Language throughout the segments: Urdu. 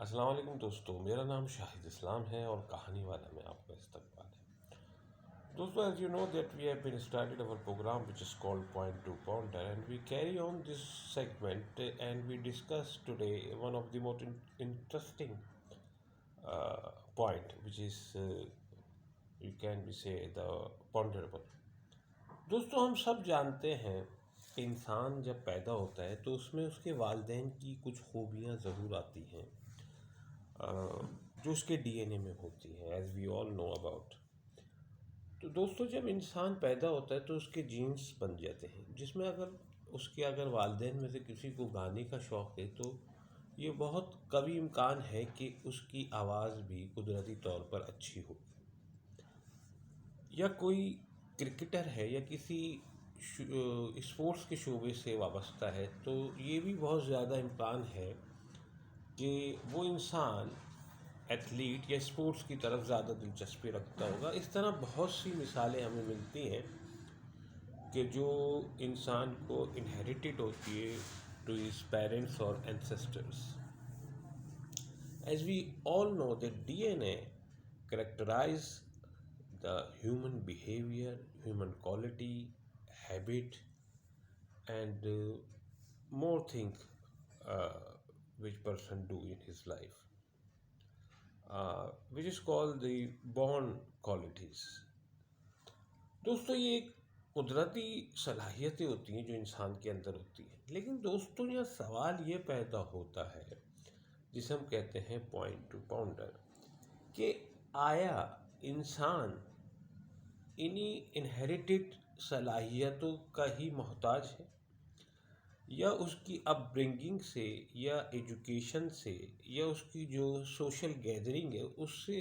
السلام علیکم دوستو، میرا نام شاہد اسلام ہے اور کہانی والا میں آپ کا استقبال ہے۔ دوستو, as you know that we have been started our program which is called Point to Ponder, and we carry on this segment and we discuss today one of the most interesting point which is you can be say the ponderable. دوستو, ہم سب جانتے ہیں کہ انسان جب پیدا ہوتا ہے تو اس میں اس کے والدین کی کچھ خوبیاں ضرور آتی ہیں جو اس کے ڈی این اے میں ہوتی ہیں، as we all know about. تو دوستو, جب انسان پیدا ہوتا ہے تو اس کے جینس بن جاتے ہیں، جس میں اگر والدین میں سے کسی کو گانے کا شوق ہے تو یہ بہت قوی امکان ہے کہ اس کی آواز بھی قدرتی طور پر اچھی ہو، یا کوئی کرکٹر ہے یا کسی اسپورٹس کے شعبے سے وابستہ ہے تو یہ بھی بہت زیادہ امکان ہے کہ وہ انسان ایتھلیٹ یا اسپورٹس کی طرف زیادہ دلچسپی رکھتا ہوگا۔ اس طرح بہت سی مثالیں ہمیں ملتی ہیں کہ جو انسان کو انہیریٹڈ ہوتی ہے ٹو ہز پیرنٹس اور ancestors. As we all know that D N A characterize the human behavior, human quality, habit, and more things which person do in his life, which is called the born qualities. دوستو, یہ ایک قدرتی صلاحیتیں ہوتی ہیں جو انسان کے اندر ہوتی ہیں، لیکن دوستو یہاں سوال یہ پیدا ہوتا ہے جسے ہم کہتے ہیں پوائنٹ ٹو پاؤنڈر، کہ آیا انسان انہی انہیریٹڈ صلاحیتوں کا ہی محتاج ہے، یا اس کی اپ برنگنگ سے یا ایجوکیشن سے یا اس کی جو سوشل گیدرنگ ہے اس سے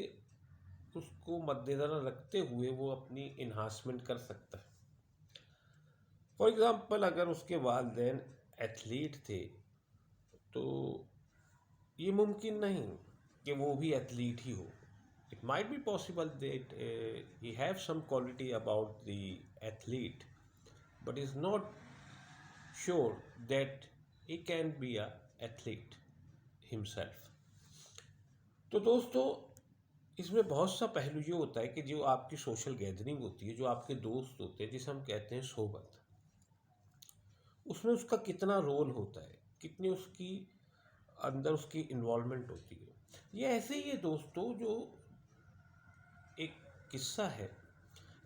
اس کو مد نظر رکھتے ہوئے وہ اپنی انہانسمنٹ کر سکتا ہے۔ فار ایگزامپل، اگر اس کے والدین ایتھلیٹ تھے تو یہ ممکن نہیں کہ وہ بھی athlete he who. It might be possible that he have some quality about the athlete, but is not sure that he can be a athlete himself. تو دوستو, اس میں بہت سا پہلو یہ ہوتا ہے کہ جو آپ کی سوشل گیدرنگ ہوتی ہے، جو آپ کے دوست ہوتے ہیں جسے ہم کہتے ہیں صحبت، اس میں اس کا کتنا رول ہوتا ہے، کتنی اس کی اندر اس کی انوالومنٹ ہوتی ہے۔ یہ ایسے ہی ہے دوستو، جو ایک قصہ ہے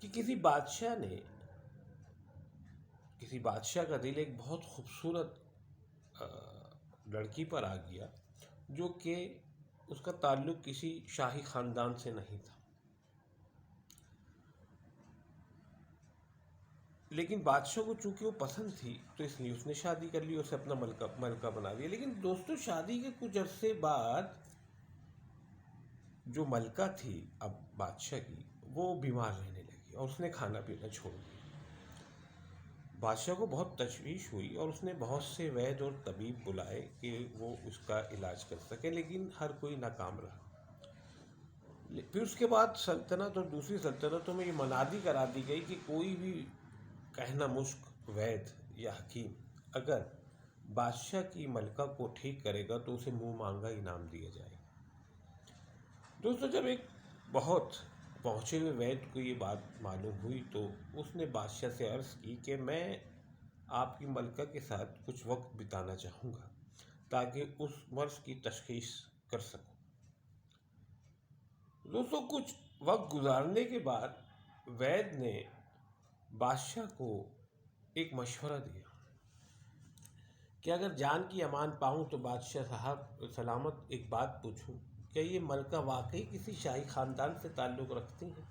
کہ کسی بادشاہ کا دل ایک بہت خوبصورت لڑکی پر آ گیا جو کہ اس کا تعلق کسی شاہی خاندان سے نہیں تھا، لیکن بادشاہ کو چونکہ وہ پسند تھی تو اس لیے اس نے شادی کر لی، اسے اپنا ملکہ بنا لیا۔ لیکن دوستو, شادی کے کچھ عرصے بعد جو ملکہ تھی اب بادشاہ کی، وہ بیمار رہنے لگی اور اس نے کھانا پینا چھوڑ دیا۔ بادشاہ کو بہت تشویش ہوئی اور اس نے بہت سے وید اور طبیب بلائے کہ وہ اس کا علاج کر سکے، لیکن ہر کوئی ناکام رہا۔ پھر اس کے بعد سلطنت اور دوسری سلطنتوں میں یہ منادی کرا دی گئی کہ کوئی بھی کہنا مشک وید یا حکیم اگر بادشاہ کی ملکہ کو ٹھیک کرے گا تو اسے منہ مانگا انعام دیا جائے گا۔ دوستو, جب ایک بہت پہنچے ہوئے وید کو یہ بات معلوم ہوئی تو اس نے بادشاہ سے عرض کی کہ میں آپ کی ملکہ کے ساتھ کچھ وقت بتانا چاہوں گا تاکہ اس مرض کی تشخیص کر سکوں۔ دوستو, کچھ وقت گزارنے کے بعد وید نے بادشاہ کو ایک مشورہ دیا کہ اگر جان کی امان پاؤں تو بادشاہ صاحب سلامت ایک بات پوچھوں، کیا یہ ملکہ واقعی کسی شاہی خاندان سے تعلق رکھتی ہیں؟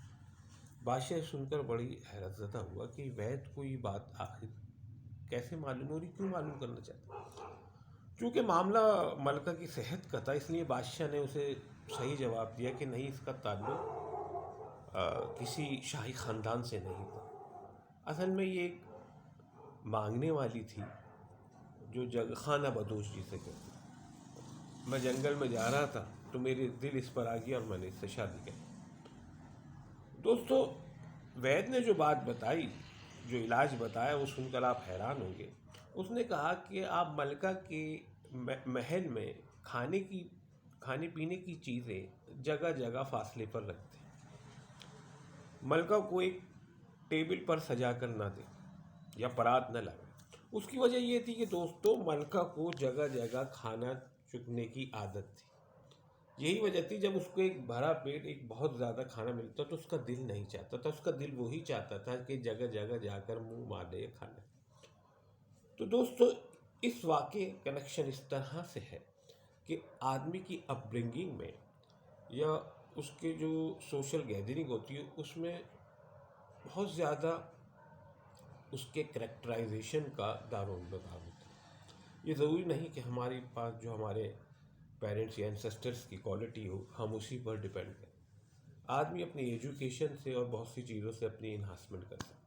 بادشاہ سن کر بڑی حیرت زدہ ہوا کہ وید کو یہ بات آخر کیسے معلوم ہو رہی، کیوں معلوم کرنا چاہتا۔ چونکہ معاملہ ملکہ کی صحت کا تھا، اس لیے بادشاہ نے اسے صحیح جواب دیا کہ نہیں، اس کا تعلق کسی شاہی خاندان سے نہیں تھا۔ اصل میں یہ ایک مانگنے والی تھی جو خانہ بدوش جسے کہتے ہیں۔ میں جنگل میں جا رہا تھا تو میرے دل اس پر آ گیا اور میں نے اس سے شادی کی۔ دوستو, وید نے جو بات بتائی، جو علاج بتایا، وہ سن کر آپ حیران ہوں گے۔ اس نے کہا کہ آپ ملکہ کے محل میں کھانے کی کھانے پینے کی چیزیں جگہ جگہ فاصلے پر رکھتے، ملکہ کو ایک ٹیبل پر سجا کر نہ دے یا پرات نہ لگائے۔ اس کی وجہ یہ تھی کہ دوستوں ملکہ کو جگہ جگہ کھانا چکنے کی عادت تھی۔ یہی وجہ تھی جب اس کو ایک بھرا پیٹ ایک بہت زیادہ کھانا ملتا تو اس کا دل نہیں چاہتا تھا، اس کا دل وہی چاہتا تھا کہ جگہ جگہ جا کر منہ مارے کھانا۔ تو دوستو اس واقعے کنیکشن اس طرح سے ہے کہ آدمی کی اپ برنگنگ میں یا اس کے جو سوشل گیدرنگ ہوتی ہے اس میں بہت زیادہ اس کے کریکٹرائزیشن کا دار و مدار ہوتا ہے۔ یہ ضروری نہیں کہ ہمارے پاس جو ہمارے پیرنٹس یا انسسٹرس کی کوالٹی ہو ہم اسی پر ڈیپینڈ کریں۔ آدمی اپنی ایجوکیشن سے اور بہت سی چیزوں سے اپنی انہانسمنٹ کر سکتا ہے۔